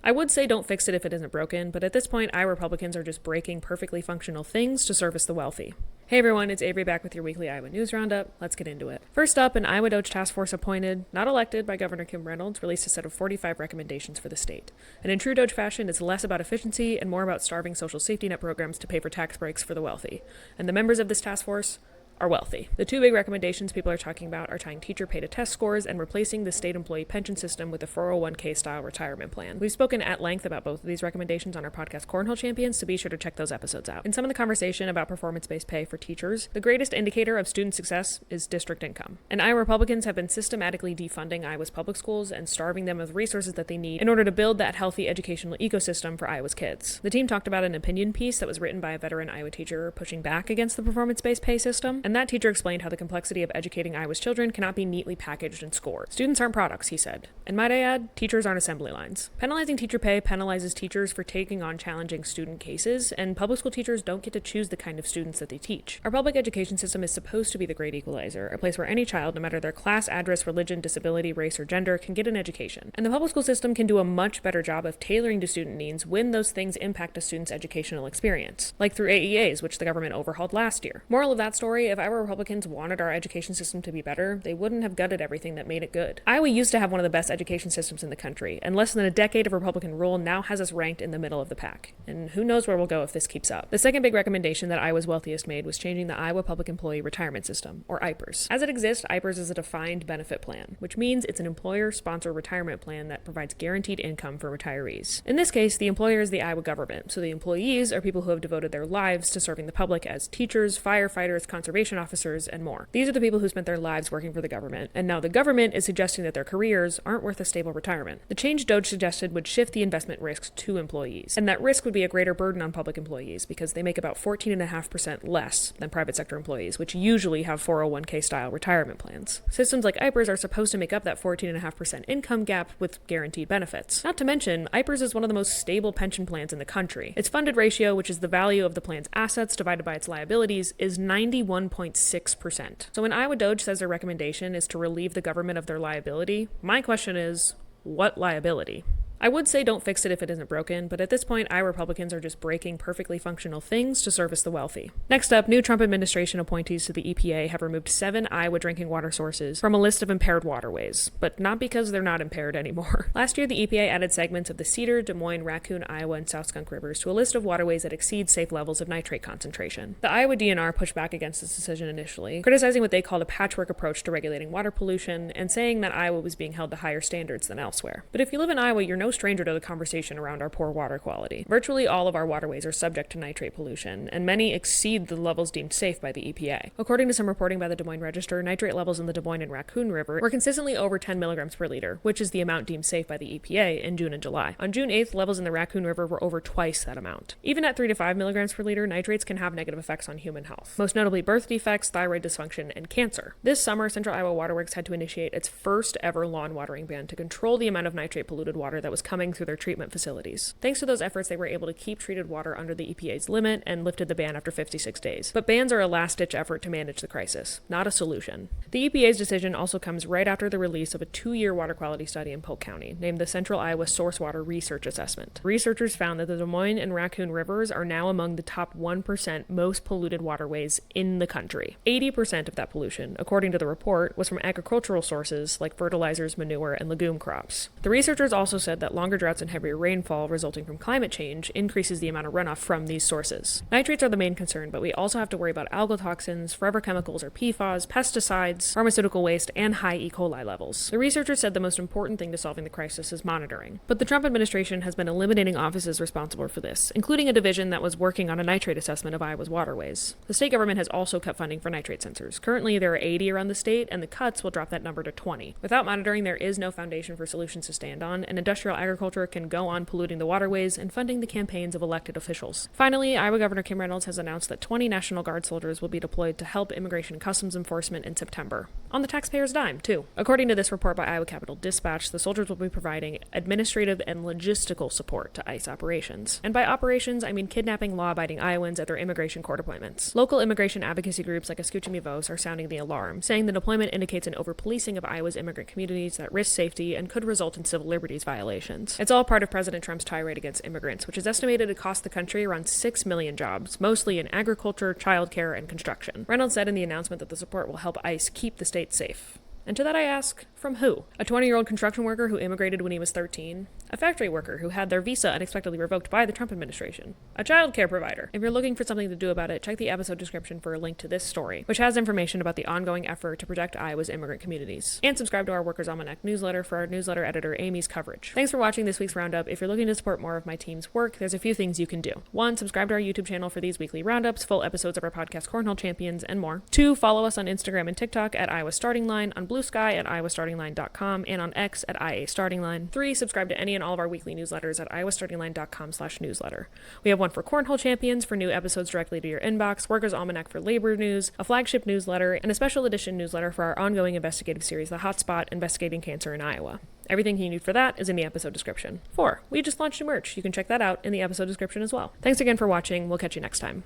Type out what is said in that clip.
I would say don't fix it if it isn't broken, but at this point, Iowa Republicans are just breaking perfectly functional things to service the wealthy. Hey everyone, it's Avery back with your weekly Iowa News Roundup. Let's get into it. First up, an Iowa DOGE task force appointed, not elected, by Governor Kim Reynolds released a set of 45 recommendations for the state. And in true DOGE fashion, it's less about efficiency and more about starving social safety net programs to pay for tax breaks for the wealthy. And the members of this task force are wealthy. The two big recommendations people are talking about are tying teacher pay to test scores and replacing the state employee pension system with a 401k style retirement plan. We've spoken at length about both of these recommendations on our podcast Cornhole Champions, so be sure to check those episodes out. In some of the conversation about performance-based pay for teachers, the greatest indicator of student success is district income. And Iowa Republicans have been systematically defunding Iowa's public schools and starving them of the resources that they need in order to build that healthy educational ecosystem for Iowa's kids. The team talked about an opinion piece that was written by a veteran Iowa teacher pushing back against the performance-based pay system, and that teacher explained how the complexity of educating Iowa's children cannot be neatly packaged and scored. Students aren't products, he said. And might I add, teachers aren't assembly lines. Penalizing teacher pay penalizes teachers for taking on challenging student cases, and public school teachers don't get to choose the kind of students that they teach. Our public education system is supposed to be the great equalizer, a place where any child, no matter their class, address, religion, disability, race, or gender, can get an education. And the public school system can do a much better job of tailoring to student needs when those things impact a student's educational experience, like through AEAs, which the government overhauled last year. Moral of that story, if Iowa Republicans wanted our education system to be better, they wouldn't have gutted everything that made it good. Iowa used to have one of the best education systems in the country, and less than a decade of Republican rule now has us ranked in the middle of the pack. And who knows where we'll go if this keeps up. The second big recommendation that Iowa's wealthiest made was changing the Iowa Public Employee Retirement System, or IPERS. As it exists, IPERS is a defined benefit plan, which means it's an employer-sponsored retirement plan that provides guaranteed income for retirees. In this case, the employer is the Iowa government, so the employees are people who have devoted their lives to serving the public as teachers, firefighters, conservation officers, and more. These are the people who spent their lives working for the government, and now the government is suggesting that their careers aren't worth a stable retirement. The change DOGE suggested would shift the investment risks to employees, and that risk would be a greater burden on public employees because they make about 14.5% less than private sector employees, which usually have 401k style retirement plans. Systems like IPERS are supposed to make up that 14.5% income gap with guaranteed benefits. Not to mention, IPERS is one of the most stable pension plans in the country. Its funded ratio, which is the value of the plan's assets divided by its liabilities, is 91.6%. So when Iowa DOGE says their recommendation is to relieve the government of their liability, my question is, what liability? I would say don't fix it if it isn't broken, but at this point, Iowa Republicans are just breaking perfectly functional things to service the wealthy. Next up, new Trump administration appointees to the EPA have removed 7 Iowa drinking water sources from a list of impaired waterways, but not because they're not impaired anymore. Last year, the EPA added segments of the Cedar, Des Moines, Raccoon, Iowa, and South Skunk rivers to a list of waterways that exceed safe levels of nitrate concentration. The Iowa DNR pushed back against this decision initially, criticizing what they called a patchwork approach to regulating water pollution and saying that Iowa was being held to higher standards than elsewhere. But if you live in Iowa, you're no stranger to the conversation around our poor water quality. Virtually all of our waterways are subject to nitrate pollution, and many exceed the levels deemed safe by the EPA. According to some reporting by the Des Moines Register, nitrate levels in the Des Moines and Raccoon River were consistently over 10 milligrams per liter, which is the amount deemed safe by the EPA in June and July. On June 8th, levels in the Raccoon River were over twice that amount. Even at 3 to 5 milligrams per liter, nitrates can have negative effects on human health, most notably birth defects, thyroid dysfunction, and cancer. This summer, Central Iowa Waterworks had to initiate its first ever lawn watering ban to control the amount of nitrate polluted water that was coming through their treatment facilities. Thanks to those efforts, they were able to keep treated water under the EPA's limit and lifted the ban after 56 days. But bans are a last-ditch effort to manage the crisis, not a solution. The EPA's decision also comes right after the release of a 2-year water quality study in Polk County, named the Central Iowa Source Water Research Assessment. Researchers found that the Des Moines and Raccoon rivers are now among the top 1% most polluted waterways in the country. 80% of that pollution, according to the report, was from agricultural sources like fertilizers, manure, and legume crops. The researchers also said that longer droughts and heavier rainfall resulting from climate change increases the amount of runoff from these sources. Nitrates are the main concern, but we also have to worry about algal toxins, forever chemicals or PFAS, pesticides, pharmaceutical waste, and high E. coli levels. The researchers said the most important thing to solving the crisis is monitoring. But the Trump administration has been eliminating offices responsible for this, including a division that was working on a nitrate assessment of Iowa's waterways. The state government has also cut funding for nitrate sensors. Currently, there are 80 around the state, and the cuts will drop that number to 20. Without monitoring, there is no foundation for solutions to stand on, and industrial agriculture can go on polluting the waterways and funding the campaigns of elected officials. Finally, Iowa Governor Kim Reynolds has announced that 20 National Guard soldiers will be deployed to help Immigration and Customs Enforcement in September. on the taxpayer's dime, too. According to this report by Iowa Capitol Dispatch, the soldiers will be providing administrative and logistical support to ICE operations. And by operations, I mean kidnapping law-abiding Iowans at their immigration court appointments. Local immigration advocacy groups like Escucha Mi Voz are sounding the alarm, saying the deployment indicates an over-policing of Iowa's immigrant communities that risk safety and could result in civil liberties violations. It's all part of President Trump's tirade against immigrants, which is estimated to cost the country around 6 million jobs, mostly in agriculture, childcare, and construction. Reynolds said in the announcement that the support will help ICE keep the state safe. And to that I ask, from who? A 20-year-old construction worker who immigrated when he was 13? A factory worker who had their visa unexpectedly revoked by the Trump administration? A child care provider? If you're looking for something to do about it, check the episode description for a link to this story, which has information about the ongoing effort to protect Iowa's immigrant communities. And subscribe to our Workers' Almanac newsletter for our newsletter editor Amy's coverage. Thanks for watching this week's roundup. If you're looking to support more of my team's work, there's a few things you can do. 1, subscribe to our YouTube channel for these weekly roundups, full episodes of our podcast Cornhole Champions, and more. 2, follow us on Instagram and TikTok at Iowa Starting Line, on Blue Sky at iowastartingline.com, and on X at IA Starting Line. 3, subscribe to any and all of our weekly newsletters at iowastartingline.com/newsletter. We have one for Cornhole Champions for new episodes directly to your inbox, Workers' Almanac for labor news, a flagship newsletter, and a special edition newsletter for our ongoing investigative series, The Hotspot, Investigating Cancer in Iowa. Everything you need for that is in the episode description. 4, we just launched new merch. You can check that out in the episode description as well. Thanks again for watching. We'll catch you next time.